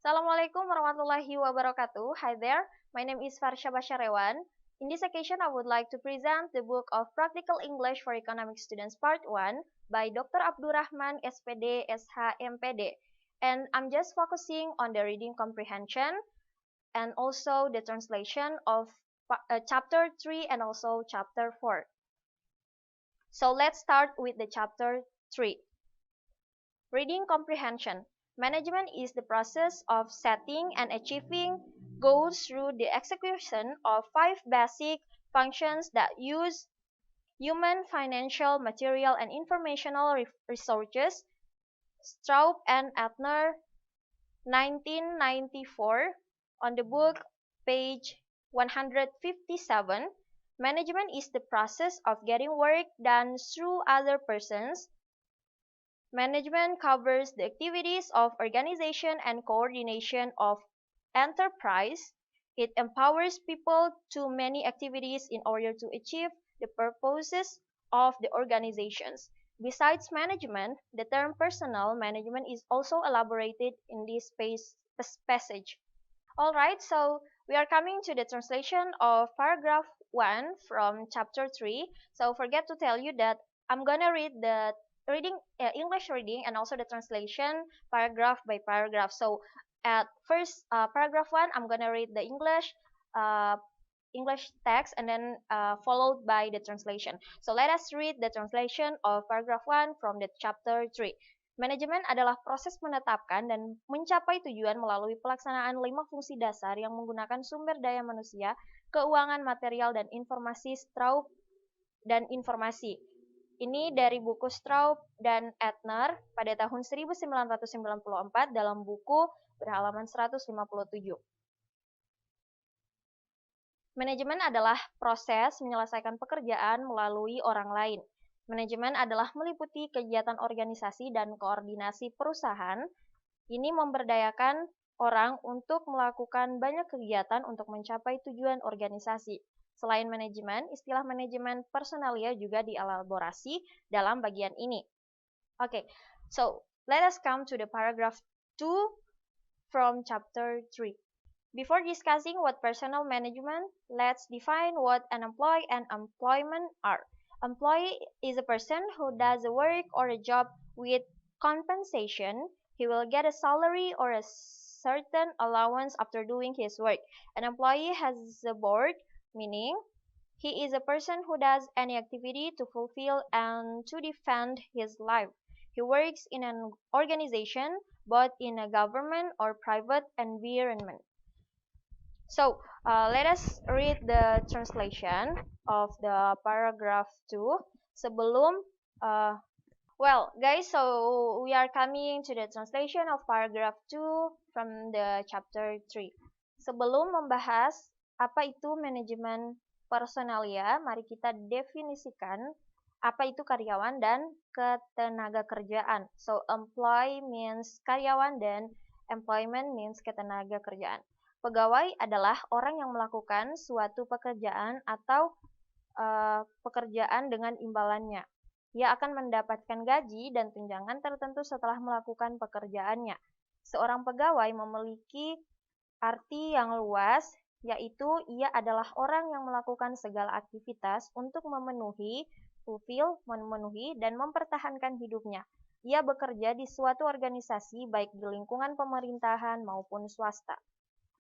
Assalamualaikum warahmatullahi wabarakatuh. Hi there, my name is Farsha Basharewan. In this occasion, I would like to present the book of Practical English for Economic Students Part 1 by Dr. Abdurrahman SPD SHMPD. And I'm just focusing on the reading comprehension and also the translation of chapter 3 and also chapter 4. So let's start with the chapter 3. Reading comprehension. Management is the process of setting and achieving goals through the execution of 5 basic functions that use human, financial, material, and informational resources. Straub and Etner, 1994, on the book, page 157. Management is the process of getting work done through other persons. Management covers the activities of organization and coordination of enterprise. It empowers people to many activities in order to achieve the purposes of the organizations. Besides management, the term personal management is also elaborated in this passage. Alright, so we are coming to the translation of paragraph 1 from chapter 3. So forget to tell you that I'm gonna read the English reading and also the translation paragraph by paragraph. So at first paragraph 1, I'm gonna read the uh, English text and then followed by the translation. So let us read the translation of paragraph 1 from the chapter 3. Manajemen adalah proses menetapkan dan mencapai tujuan melalui pelaksanaan 5 fungsi dasar yang menggunakan sumber daya manusia, keuangan, material, dan informasi Straub dan informasi. Ini dari buku Straub dan Etner pada tahun 1994 dalam buku berhalaman 157. Manajemen adalah proses menyelesaikan pekerjaan melalui orang lain. Manajemen adalah meliputi kegiatan organisasi dan koordinasi perusahaan. Ini memberdayakan orang untuk melakukan banyak kegiatan untuk mencapai tujuan organisasi. Selain manajemen, istilah manajemen personalia juga dielaborasi dalam bagian ini. Okay, so let us come to the paragraph 2 from chapter 3. Before discussing what personal management, let's define what an employee and employment are. Employee is a person who does a work or a job with compensation. He will get a salary or a certain allowance after doing his work. An employee has a board, meaning he is a person who does any activity to fulfill and to defend his life. He works in an organization, both in a government or private environment. So let us read the translation of the paragraph 2. Sebelum, well guys, so we are coming to the translation of paragraph 2 from the chapter 3. Sebelum membahas apa itu manajemen personalia, mari kita definisikan apa itu karyawan dan ketenaga kerjaan. So employee means karyawan dan employment means ketenaga kerjaan. Pegawai adalah orang yang melakukan suatu pekerjaan atau pekerjaan dengan imbalannya. Ia akan mendapatkan gaji dan tunjangan tertentu setelah melakukan pekerjaannya. Seorang pegawai memiliki arti yang luas, yaitu ia adalah orang yang melakukan segala aktivitas untuk memenuhi, dan mempertahankan hidupnya. Ia bekerja di suatu organisasi baik di lingkungan pemerintahan maupun swasta.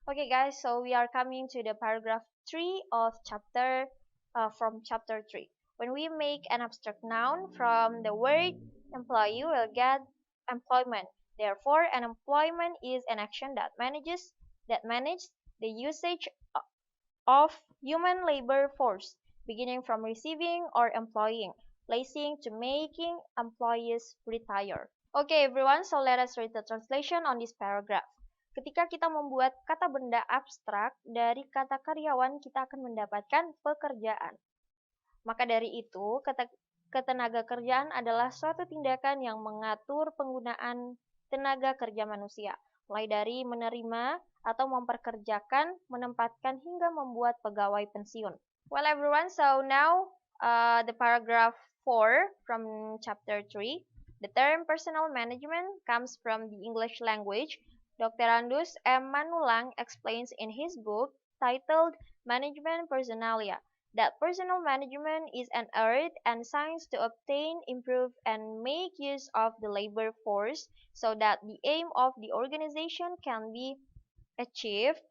Okay guys, so we are coming to the paragraph 3 of from chapter 3. When we make an abstract noun from the word employee, we'll get employment. Therefore, an employment is an action that manages the usage of human labor force, beginning from receiving or employing, placing to making employees retire. Okay everyone, so let us read the translation on this paragraph. Ketika kita membuat kata benda abstrak, dari kata karyawan kita akan mendapatkan pekerjaan. Maka dari itu, ketenaga kerjaan adalah suatu tindakan yang mengatur penggunaan tenaga kerja manusia, mulai dari menerima atau memperkerjakan, menempatkan hingga membuat pegawai pensiun. Well everyone, so now the paragraph 4 from chapter 3. The term personal management comes from the English language. Dr. Andus M. Manulang explains in his book titled Management Personalia that personal management is an art and science to obtain, improve, and make use of the labor force so that the aim of the organization can be achieved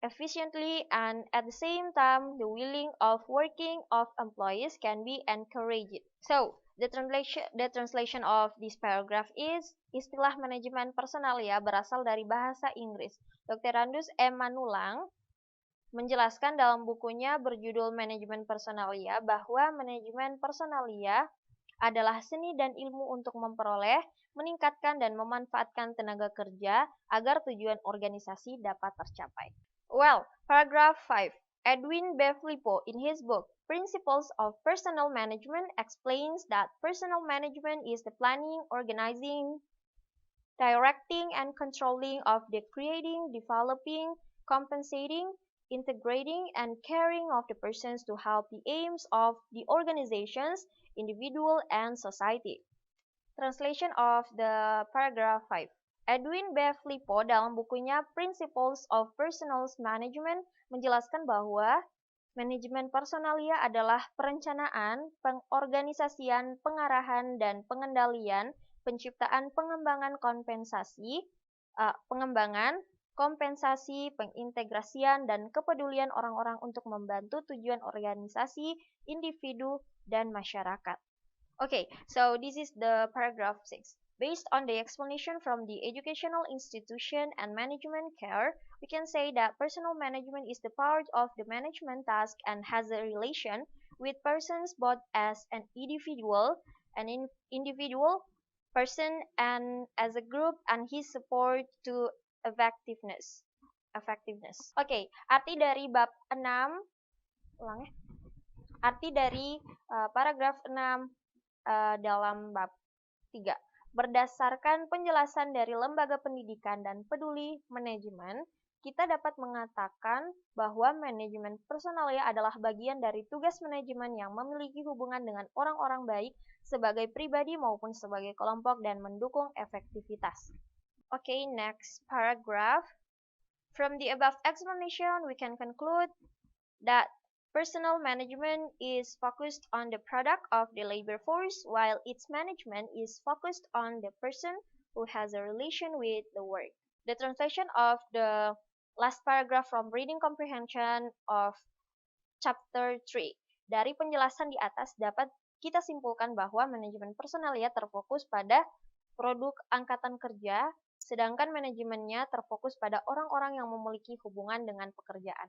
efficiently, and at the same time the willing of working of employees can be encouraged. So the translation of this paragraph is istilah manajemen personalia berasal dari bahasa Inggris. Dr. Andus M. Manulang menjelaskan dalam bukunya berjudul Manajemen Personalia bahwa manajemen personalia adalah seni dan ilmu untuk memperoleh, meningkatkan, dan memanfaatkan tenaga kerja agar tujuan organisasi dapat tercapai. Well, paragraph 5. Edwin B. Filippo, in his book Principles of Personal Management, explains that personal management is the planning, organizing, directing, and controlling of the creating, developing, compensating, integrating, and caring of the persons to help the aims of the organizations, individual, and society. Translation of the paragraph 5. Edwin B. Filippo dalam bukunya Principles of Personal Management menjelaskan bahwa manajemen personalia adalah perencanaan, pengorganisasian, pengarahan, dan pengendalian, penciptaan kompensasi, pengintegrasian, dan kepedulian orang-orang untuk membantu tujuan organisasi, individu, dan masyarakat. Okay, so this is the paragraph 6. Based on the explanation from the educational institution and management care, we can say that personal management is the part of the management task and has a relation with persons both as an individual person and as a group and his support to effectiveness. Okay, arti dari bab 6, ulang ya. Arti dari paragraf 6 dalam bab 3. Berdasarkan penjelasan dari Lembaga Pendidikan dan Peduli Manajemen, kita dapat mengatakan bahwa manajemen personalia adalah bagian dari tugas manajemen yang memiliki hubungan dengan orang-orang baik sebagai pribadi maupun sebagai kelompok dan mendukung efektivitas. Okay, next paragraph. From the above explanation, we can conclude that personal management is focused on the product of the labor force, while its management is focused on the person who has a relation with the work. The translation of the last paragraph from reading comprehension of chapter 3. Dari penjelasan di atas dapat kita simpulkan bahwa manajemen personalia terfokus pada produk angkatan kerja, sedangkan manajemennya terfokus pada orang-orang yang memiliki hubungan dengan pekerjaan.